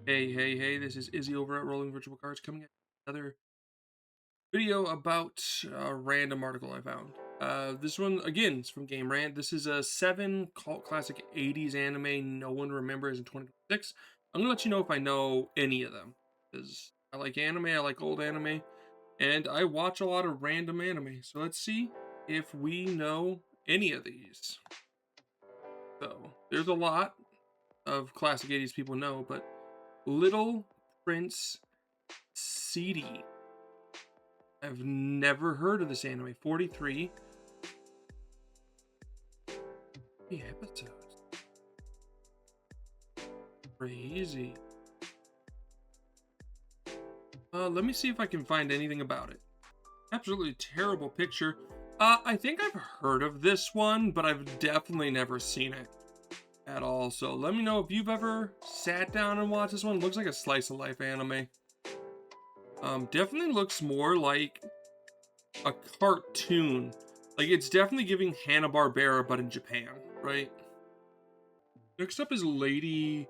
Hey, this is Izzy over at Rolling Virtual Cards coming at another video about a random article I found. This one, again, is from GameRant. This is a 7 cult classic 80s anime no one remembers in 2026. I'm going to let you know if I know any of them. Because I like anime, I like old anime, and I watch a lot of random anime. So let's see if we know any of these. So, there's a lot of classic 80s people know, but Little Prince CD. I've never heard of this anime. 43 episodes. Crazy. Let me see if I can find anything about it. Absolutely terrible picture. I think I've heard of this one, but I've definitely never seen it at all. So let me know if you've ever sat down and watched this one. Looks like a slice of life anime. Definitely looks more like a cartoon. Like, it's definitely giving Hanna-Barbera, but in Japan, right? Next up is Lady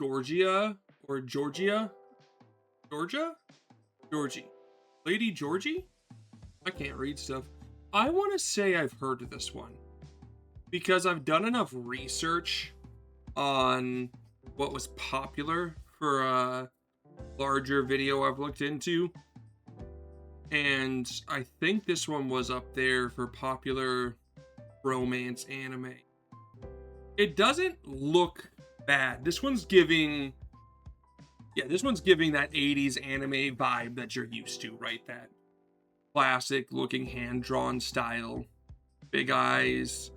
Georgia, or Georgia? Georgia? Georgie. Lady Georgie? I can't read stuff. I want to say I've heard of this one because I've done enough research on what was popular for a larger video I've looked into. And I think this one was up there for popular romance anime. It doesn't look bad. This one's giving that 80s anime vibe that you're used to, right? That classic looking hand-drawn style. Big eyes,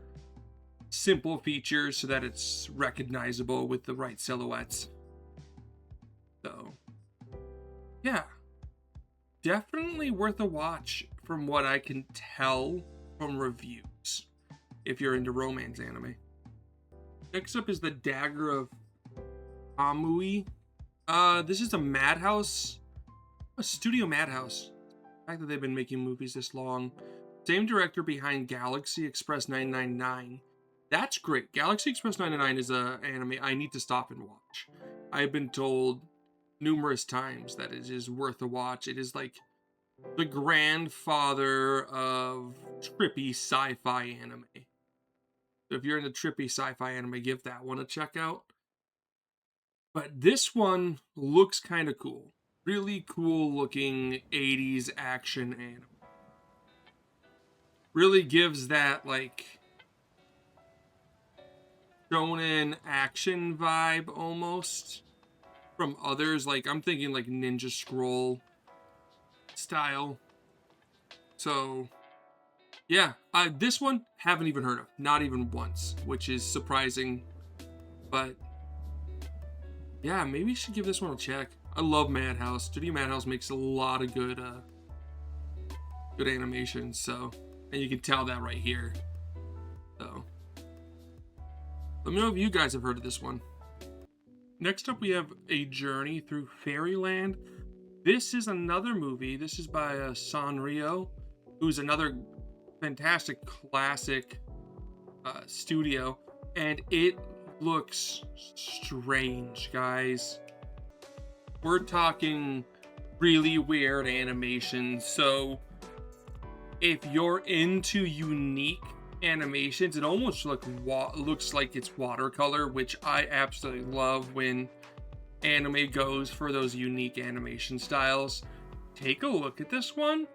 simple features so that it's recognizable with the right silhouettes. So, yeah. Definitely worth a watch from what I can tell from reviews if you're into romance anime. Next up is the Dagger of Amui. This is a Madhouse, a Studio Madhouse. The fact that they've been making movies this long. Same director behind Galaxy Express 999. That's great. Galaxy Express 999 is an anime I need to stop and watch. I've been told numerous times that it is worth a watch. It is like the grandfather of trippy sci-fi anime. So if you're into trippy sci-fi anime, give that one a check out. But this one looks kind of cool. Really cool looking 80s action anime. Really gives that like shonen action vibe almost from others. Like, I'm thinking like Ninja Scroll style. So yeah, this one haven't even heard of, not even once, which is surprising. But yeah, maybe you should give this one a check. I love Madhouse. Studio Madhouse makes a lot of good animations. So, and you can tell that right here. So let me know if you guys have heard of this one. Next up, we have A Journey Through Fairyland. This is another movie. This is by Sanrio, who's another fantastic classic studio. And it looks strange, guys. We're talking really weird animation. So if you're into unique animations, it almost looks like it's watercolor, which I absolutely love when anime goes for those unique animation styles. Take a look at this one.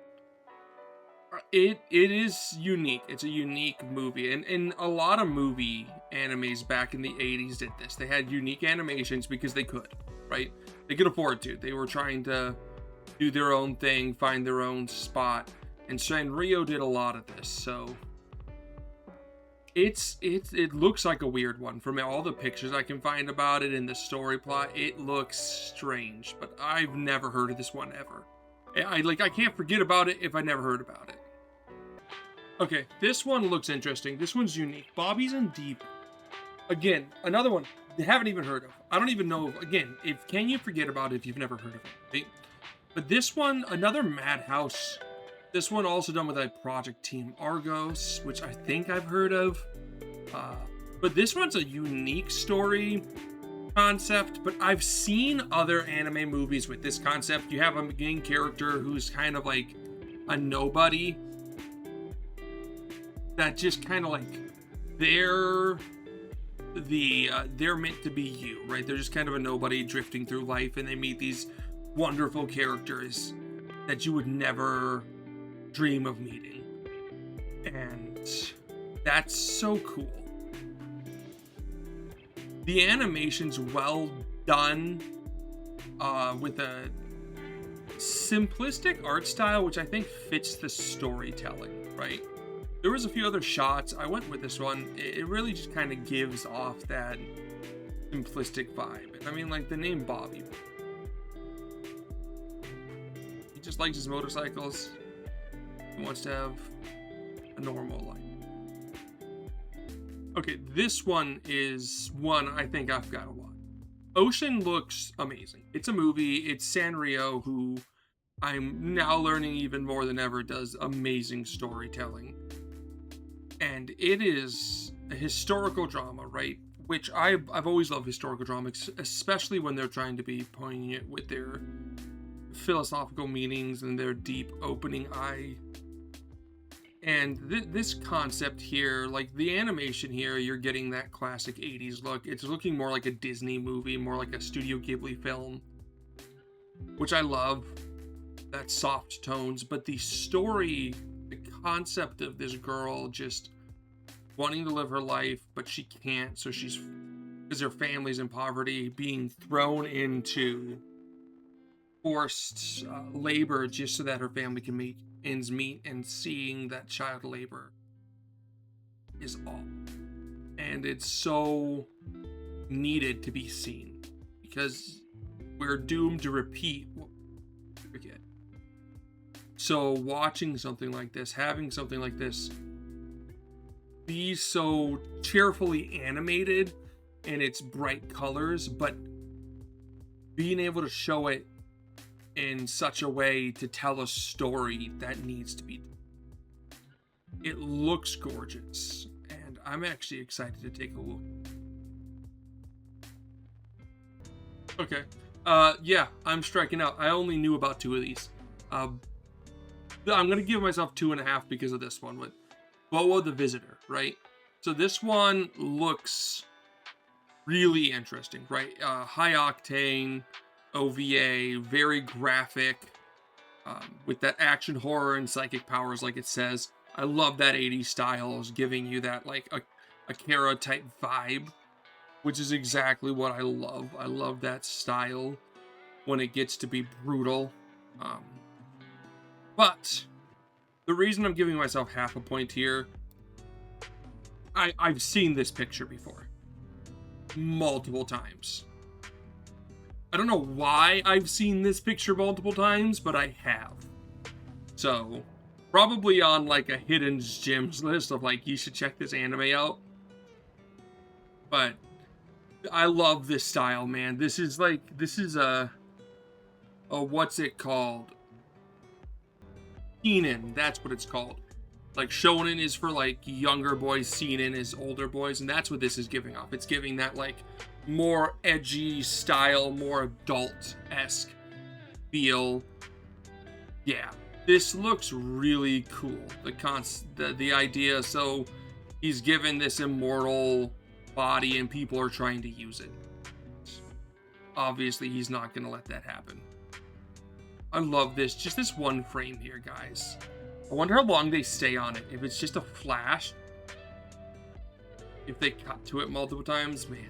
It is unique. It's a unique movie, and a lot of movie animes back in the 80s did this. They had unique animations because they could, right? They could afford to. They were trying to do their own thing, find their own spot, and Sanrio did a lot of this. So it looks like a weird one. From all the pictures I can find about it and the story plot, it looks strange, but I've never heard of this one ever. I can't forget about it if I never heard about it. Okay, this one looks interesting. This one's unique. Bobby's in Deep. Again, another one they haven't even heard of. I don't even know. Again, can you forget about it if you've never heard of it? Right? But this one, another Madhouse. This one also done with a project Team Argos, which I think I've heard of. But this one's a unique story. concept, but I've seen other anime movies with this concept. You have a main character who's kind of like a nobody that just kind of like they're meant to be you, right? They're just kind of a nobody drifting through life, and they meet these wonderful characters that you would never dream of meeting. And that's so cool. The animation's well done, with a simplistic art style, which I think fits the storytelling, right? There was a few other shots. I went with this one. It really just kind of gives off that simplistic vibe. I mean, like the name Bobby. He just likes his motorcycles. He wants to have a normal life. Okay, this one is one I think I've got to watch. Ocean looks amazing. It's a movie. It's Sanrio, who I'm now learning even more than ever does amazing storytelling. And it is a historical drama, right? Which I've always loved historical dramas, especially when they're trying to be poignant with their philosophical meanings and their deep opening eye. And this concept here, like the animation here, you're getting that classic 80s look. It's looking more like a Disney movie, more like a Studio Ghibli film, which I love. That soft tones, but the story, the concept of this girl just wanting to live her life, but she can't, so she's, because her family's in poverty, being thrown into forced labor just so that her family can make ends meet, and seeing that child labor is awful. And it's so needed to be seen, because we're doomed to repeat what we forget. So watching something like this, having something like this be so cheerfully animated in its bright colors, but being able to show it in such a way to tell a story that needs to be done. It looks gorgeous, and I'm actually excited to take a look. Okay. Yeah, I'm striking out. I only knew about 2 of these. I'm going to give myself 2.5 because of this one with Boa the Visitor, right? So this one looks really interesting, right? High octane, OVA, very graphic, with that action, horror, and psychic powers like it says. I love that 80s style, is giving you that like a Kara type vibe, which is exactly what I love. I love that style when it gets to be brutal. But the reason I'm giving myself half a point here, I've seen this picture before. Multiple times. I don't know why I've seen this picture multiple times, but I have. So, probably on like a hidden gems list of like, you should check this anime out. But I love this style, man. This is a what's it called? Seinen, that's what it's called. Like shonen is for like younger boys, seinen is older boys, and that's what this is giving off. It's giving that like more edgy style, more adult-esque feel. Yeah, this looks really cool. The idea, so he's given this immortal body and people are trying to use it. Obviously, he's not going to let that happen. I love this. Just this one frame here, guys. I wonder how long they stay on it. If it's just a flash. If they cut to it multiple times. Man.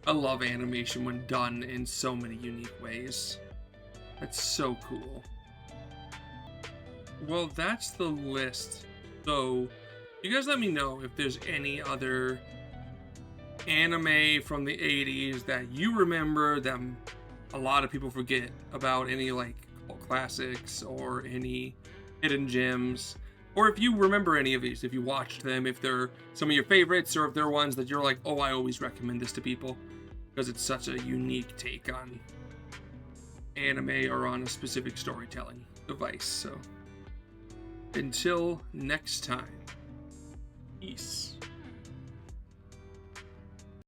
I love animation when done in so many unique ways. That's so cool. Well, that's the list. So, you guys let me know if there's any other anime from the 80s that you remember that a lot of people forget about, any like classics or any hidden gems, or if you remember any of these, if you watched them, if they're some of your favorites, or if they're ones that you're like, oh, I always recommend this to people because it's such a unique take on anime or on a specific storytelling device. So until next time, peace.